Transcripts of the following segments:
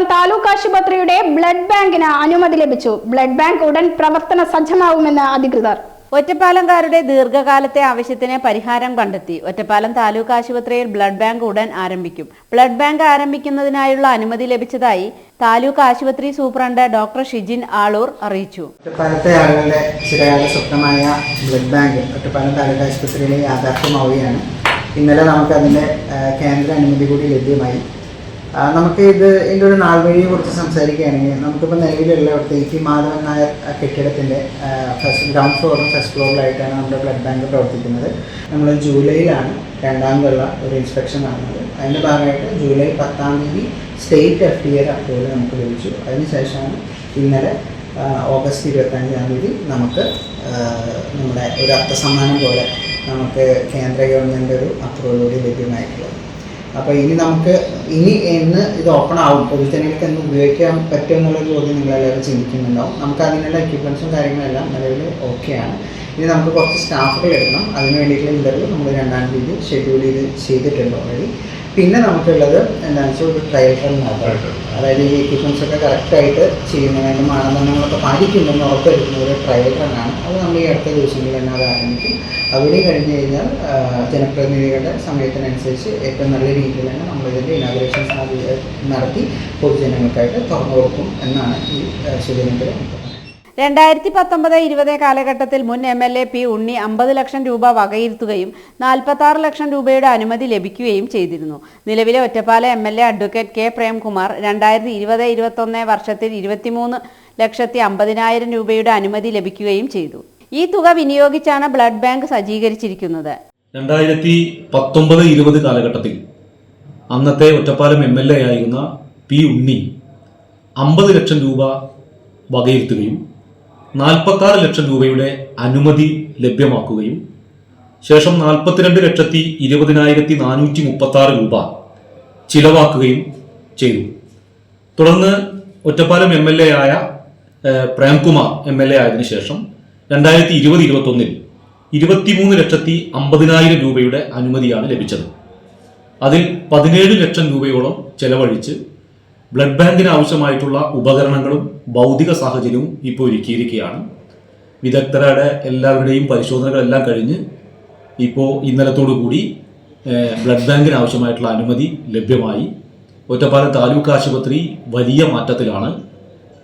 ഒറ്റപ്പാലം താലൂക്ക് ആശുപത്രിയുടെ ബ്ലഡ് ബാങ്കിന് അനുമതി ലഭിച്ചു. ബ്ലഡ് ബാങ്ക് ഉടൻ പ്രവർത്തന സജ്ജമാവുമെന്ന് അധികൃതർ. ഒറ്റപ്പാലംകാരുടെ ദീർഘകാലത്തെ ആവശ്യത്തിന് പരിഹാരം കണ്ടെത്തി. ഒറ്റപ്പാലം താലൂക്ക് ആശുപത്രിയിൽ ബ്ലഡ് ബാങ്ക് ഉടൻ ആരംഭിക്കും. ബ്ലഡ് ബാങ്ക് ആരംഭിക്കുന്നതിനായുള്ള അനുമതി ലഭിച്ചതായി താലൂക്ക് ആശുപത്രി സൂപ്രണ്ട് ഡോക്ടർ ഷിജിൻ ആളൂർ അറിയിച്ചു. ഒറ്റപ്പാലത്തെ ആളുകളുടെ ചിരകാല സ്വപ്നമായ ബ്ലഡ് ബാങ്ക് ഒറ്റപ്പാലം താലൂക്ക് ആശുപത്രിയിലെ യാഥാർത്ഥ്യമാവുകയാണ്. ഇന്നലെ നമുക്കതിൻ്റെ കേന്ദ്ര അനുമതി കൂടി ലഭ്യമായി. നമുക്ക് ഇതിൻ്റെ ഒരു നാൾ വഴിയെ കുറിച്ച് സംസാരിക്കുകയാണെങ്കിൽ നമുക്കിപ്പോൾ നിലവിലുള്ള ഇവിടുത്തെ ടി മാധവൻ നായർ കെട്ടിടത്തിൻ്റെ ഗ്രൗണ്ട് ഫ്ലോറും ഫസ്റ്റ് ഫ്ലോറിലായിട്ടാണ് നമ്മുടെ ബ്ലഡ് ബാങ്ക് പ്രവർത്തിക്കുന്നത്. നമ്മൾ ജൂലൈയിലാണ് രണ്ടാമതുള്ള ഒരു ഇൻസ്പെക്ഷൻ നടന്നത്. അതിൻ്റെ ഭാഗമായിട്ട് ജൂലൈ 10-ാം തീയതി സ്റ്റേറ്റ് FDA അപ്രൂവൽ നമുക്ക് ലഭിച്ചു. അതിനുശേഷമാണ് ഇന്നലെ ഓഗസ്റ്റ് 25-ാം തീയതി നമുക്ക് നമ്മുടെ ഒരു അർത്ഥസമ്മാനം പോലെ നമുക്ക് കേന്ദ്ര ഗവൺമെൻറ് ഒരു അപ്രൂവൽ കൂടി ലഭ്യമായിട്ടുള്ളത്. അപ്പോൾ ഇനി എന്ന് ഇത് ഓപ്പൺ ആവും, പൊതുജനങ്ങൾക്ക് എന്ന് ഉപയോഗിക്കാൻ പറ്റുമെന്നുള്ള ചോദ്യം നിങ്ങളെല്ലാവരും ചിന്തിക്കുന്നുണ്ടാവും. നമുക്ക് അതിനുള്ള എക്യുപ്മെൻറ്റ്സും കാര്യങ്ങളെല്ലാം നിലവിൽ ഓക്കെയാണ്. ഇനി നമുക്ക് കുറച്ച് സ്റ്റാഫുകൾ എടുക്കണം. അതിന് വേണ്ടിയിട്ടുള്ള ഇൻ്റർവ്യൂ നമ്മൾ 2-ാം തീയതി ഷെഡ്യൂൾ ചെയ്തിട്ടുണ്ട് ഓൾറെഡി. പിന്നെ നമുക്കുള്ളത് എന്താണെന്ന് വെച്ചാൽ ഒരു ട്രയൽ റൺ നടത്താറുണ്ട്. അതായത് ഈ എക്യുപ്മെൻറ്റ്സ് ഒക്കെ കറക്റ്റായിട്ട് ചെയ്യുന്നതിൻ്റെ മാനദണ്ഡങ്ങളൊക്കെ പാലിക്കുന്നുണ്ടെന്ന് ഉറപ്പുവരുത്തുന്ന ഒരു ട്രയൽ റണ്ണാണ്. അത് നമ്മൾ ഈ അടുത്ത ദിവസങ്ങളിൽ തന്നെ അത് ആരംഭിക്കും. അവിടെ കഴിഞ്ഞ് കഴിഞ്ഞാൽ ജനപ്രതിനിധികളുടെ സമയത്തിനനുസരിച്ച് ഏറ്റവും നല്ല രീതിയിൽ തന്നെ നമ്മളിതിൻ്റെ ഇനാഗുറേഷൻ നടത്തി പൊതുജനങ്ങൾക്കായിട്ട് തുറന്നു കൊടുക്കും എന്നാണ് ഈ ശുചീകരണത്തിൽ. 2019-20 കാലഘട്ടത്തിൽ മുൻ MLA P. ഉണ്ണി 50 ലക്ഷം രൂപ വകയിരുത്തുകയും 46 ലക്ഷം രൂപയുടെ അനുമതി ലഭിക്കുകയും ചെയ്തിരുന്നു. നിലവിലെ Ottapalam MLA advocate K. Premkumar 2020-21 വർഷത്തിൽ 23,50,000 രൂപയുടെ അനുമതി ലഭിക്കുകയും ചെയ്തു. ഈ തുക വിനിയോഗിച്ചാണ് ബ്ലഡ് ബാങ്ക് സജ്ജീകരിച്ചിരിക്കുന്നത്. 2019-20 കാലഘട്ടത്തിൽ അന്നത്തെ ഒറ്റപ്പാലം MLA ആയിരുന്ന P. ഉണ്ണി 50 ലക്ഷം രൂപ വകയിരുത്തുകയും 46 ലക്ഷം രൂപയുടെ അനുമതി ലഭ്യമാക്കുകയും ശേഷം 42,20,436 രൂപ ചിലവാക്കുകയും ചെയ്തു. തുടർന്ന് ഒറ്റപ്പാലം MLA ആയ പ്രേംകുമാർ MLA ആയതിനു ശേഷം 2020-21 23,50,000 രൂപയുടെ അനുമതിയാണ് ലഭിച്ചത്. അതിൽ 17 ലക്ഷം രൂപയോളം ചെലവഴിച്ച് ബ്ലഡ് ബാങ്കിന് ആവശ്യമായിട്ടുള്ള ഉപകരണങ്ങളും ഭൗതിക സാഹചര്യവും ഇപ്പോൾ ഒരുക്കിയിരിക്കുകയാണ്. വിദഗ്ധരുടെ എല്ലാവരുടെയും പരിശോധനകളെല്ലാം കഴിഞ്ഞ് ഇപ്പോൾ ഇന്നലത്തോടു കൂടി ബ്ലഡ് ബാങ്കിന് ആവശ്യമായിട്ടുള്ള അനുമതി ലഭ്യമായി. ഒറ്റപ്പാലം താലൂക്ക് ആശുപത്രി വലിയ മാറ്റത്തിലാണ്.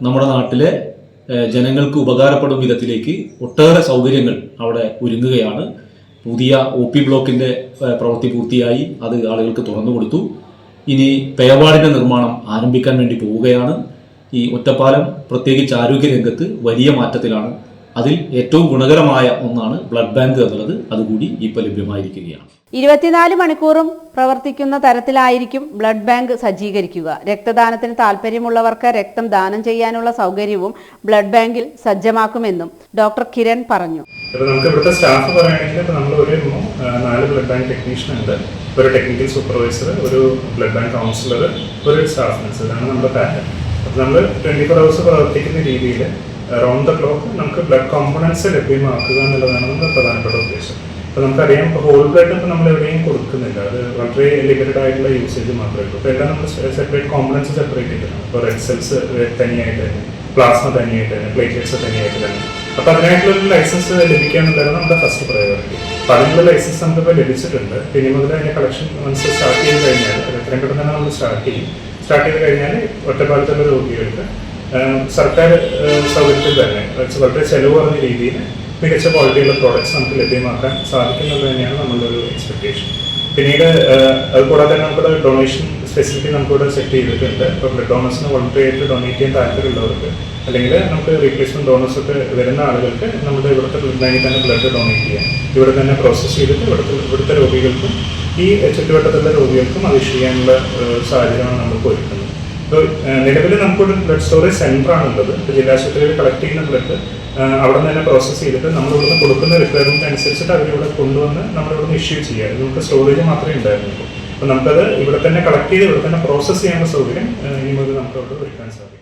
നമ്മുടെ നാട്ടിലെ ജനങ്ങൾക്ക് ഉപകാരപ്പെടും വിധത്തിലേക്ക് ഒട്ടേറെ സൗകര്യങ്ങൾ അവിടെ ഒരുങ്ങുകയാണ്. പുതിയ OP ബ്ലോക്കിൻ്റെ പ്രവൃത്തി പൂർത്തിയായി, അത് ആളുകൾക്ക് തുറന്നു കൊടുത്തു. ഇനി പേവാർഡിൻ്റെ നിർമ്മാണം ആരംഭിക്കാൻ വേണ്ടി പോവുകയാണ്. ഈ ഒറ്റപ്പാലം പ്രത്യേകിച്ച് ആരോഗ്യരംഗത്ത് വലിയ മാറ്റത്തിലാണ്. അതിൽ ഏറ്റവും ഗുണകരമായ ഒന്നാണ് ബ്ലഡ് ബാങ്ക് എന്നുള്ളത്. അതുകൂടി ഇപ്പോൾ ലഭ്യമായിരിക്കുകയാണ്. 24 മണിക്കൂറും പ്രവർത്തിക്കുന്ന തരത്തിലായിരിക്കും ബ്ലഡ് ബാങ്ക് സജ്ജീകരിക്കുക. രക്തദാനത്തിന് താല്പര്യമുള്ളവർക്ക് രക്തം ദാനം ചെയ്യാനുള്ള സൗകര്യവും ബ്ലഡ് ബാങ്കിൽ സജ്ജമാക്കുമെന്നും ഡോക്ടർ കിരൺ പറഞ്ഞു. നമുക്ക് ഇവിടുത്തെ സ്റ്റാഫ് പറയുകയാണെങ്കിൽ നമ്മൾ 4 ബ്ലഡ് ബാങ്ക് ടെക്നീഷ്യൻ ഉണ്ട്, ഒരു ടെക്നിക്കൽ സൂപ്പർവൈസർ, ഒരു ബ്ലഡ് ബാങ്ക് കൗൺസിലർ, ഒരു സ്റ്റാഫ് നഴ്സ്. ഇതാണ് നമ്മുടെ പാറ്റേൺ. അപ്പോൾ നമ്മൾ 24 hours പ്രവർത്തിക്കുന്ന രീതിയിൽ റൗണ്ട് ദ ക്ലോക്ക് നമുക്ക് ബ്ലഡ് കോമ്പണൻസ് ലഭ്യമാക്കുക എന്നുള്ളതാണ് നമ്മുടെ പ്രധാനപ്പെട്ട ഉദ്ദേശം. അപ്പോൾ നമുക്കറിയാം, ഇപ്പോൾ ഹോൾ ബ്ലഡ് ഇപ്പോൾ നമ്മൾ എവിടെയും കൊടുക്കുന്നില്ല. അത് വളരെ ലിമിറ്റഡ് ആയിട്ടുള്ള യൂസേജ് മാത്രമേ ഉള്ളൂ. അപ്പോൾ എല്ലാം നമ്മൾ സെപ്പറേറ്റ് കോമ്പണൻസ് സെപ്പറേറ്റ് ചെയ്തിട്ടുണ്ട്. ഇപ്പോൾ റെഡ് സെൽസ് തനിയായിട്ട് തന്നെ, പ്ലാസ്മ തനിയായിട്ട് തന്നെ, പ്ലേറ്റ്ലെറ്റ്സ് തനിയായിട്ട് തന്നെ. അപ്പോൾ അതിനായിട്ടുള്ളൊരു ലൈസൻസ് ലഭിക്കുക എന്നുള്ളതാണ് നമ്മുടെ ഫസ്റ്റ് പ്രയോറിറ്റി. അപ്പോൾ അതിനുള്ള ലൈസൻസ് നമുക്കിപ്പോൾ ലഭിച്ചിട്ടുണ്ട്. പിന്നെ മുതൽ അതിൻ്റെ കളക്ഷൻ മനസ്സ് സ്റ്റാർട്ട് ചെയ്ത് കഴിഞ്ഞാൽ എത്രയും പെട്ടെന്ന് തന്നെ നമ്മൾ സ്റ്റാർട്ട് ചെയ്ത് കഴിഞ്ഞാൽ ഒറ്റപ്പാലത്തുള്ള രോഗികൾക്ക് സർക്കാർ സൗകര്യത്തിൽ തന്നെ വളരെ ചെലവ് കുറഞ്ഞ രീതിയിൽ മികച്ച ക്വാളിറ്റിയുള്ള പ്രോഡക്ട്സ് നമുക്ക് ലഭ്യമാക്കാൻ സാധിക്കുന്നത് തന്നെയാണ് നമ്മളുടെ ഒരു എക്സ്പെക്ടേഷൻ. പിന്നീട് അതുകൂടാതെ തന്നെ നമുക്കിവിടെ ഡൊണേഷൻ ഫെസിലിറ്റി നമുക്കിവിടെ സെറ്റ് ചെയ്തിട്ടുണ്ട്. ഇപ്പോൾ ബ്ലഡ് ഡോണേഴ്സിന് വോളണ്ടറി ആയിട്ട് ഡൊണേറ്റ് ചെയ്യാൻ താല്പര്യമുള്ളവർക്ക്, അല്ലെങ്കിൽ നമുക്ക് റീപ്ലേസ്മെൻറ്റ് ഡോണേഴ്സൊക്കെ വരുന്ന ആളുകൾക്ക് നമ്മുടെ ഇവിടുത്തെ ബ്ലഡ് ബാങ്കിൽ തന്നെ ബ്ലഡ് ഡൊണേറ്റ് ചെയ്യാം. ഇവിടെ തന്നെ പ്രോസസ്സ് ചെയ്തിട്ട് ഇവിടുത്തെ രോഗികൾക്കും ഈ ചുറ്റുവട്ടത്തുള്ള രോഗികൾക്കും അത് ചെയ്യാനുള്ള സാഹചര്യമാണ് നമുക്ക് ഒരുക്കുന്നത്. ഇപ്പോൾ നിലവിൽ നമുക്കൊരു ബ്ലഡ് സ്റ്റോറേജ് സെൻ്ററാണുള്ളത്. ഇപ്പോൾ ജില്ലാശുപത്രിയിൽ കളക്ട് ചെയ്യുന്ന ബ്ലഡ് അവിടെ നിന്ന് തന്നെ പ്രോസസ്സ് ചെയ്തിട്ട് നമ്മളിവിടുന്ന് കൊടുക്കുന്ന റിക്വയർമെൻറ്റ് അനുസരിച്ചിട്ട് അവരിവിടെ കൊണ്ടുവന്ന് നമ്മളിവിടുന്ന് ഇഷ്യൂ ചെയ്യുക. നമുക്ക് സ്റ്റോറേജ് മാത്രമേ ഉണ്ടായിരുന്നുള്ളൂ. അപ്പോൾ നമുക്കത് ഇവിടെ തന്നെ കളക്ട് ചെയ്ത് ഇവിടെ തന്നെ പ്രോസസ്സ് ചെയ്യാനുള്ള സൗകര്യം ഇനി മുതൽ നമുക്ക് അവിടെ ഒരുക്കാൻ സാധിക്കും.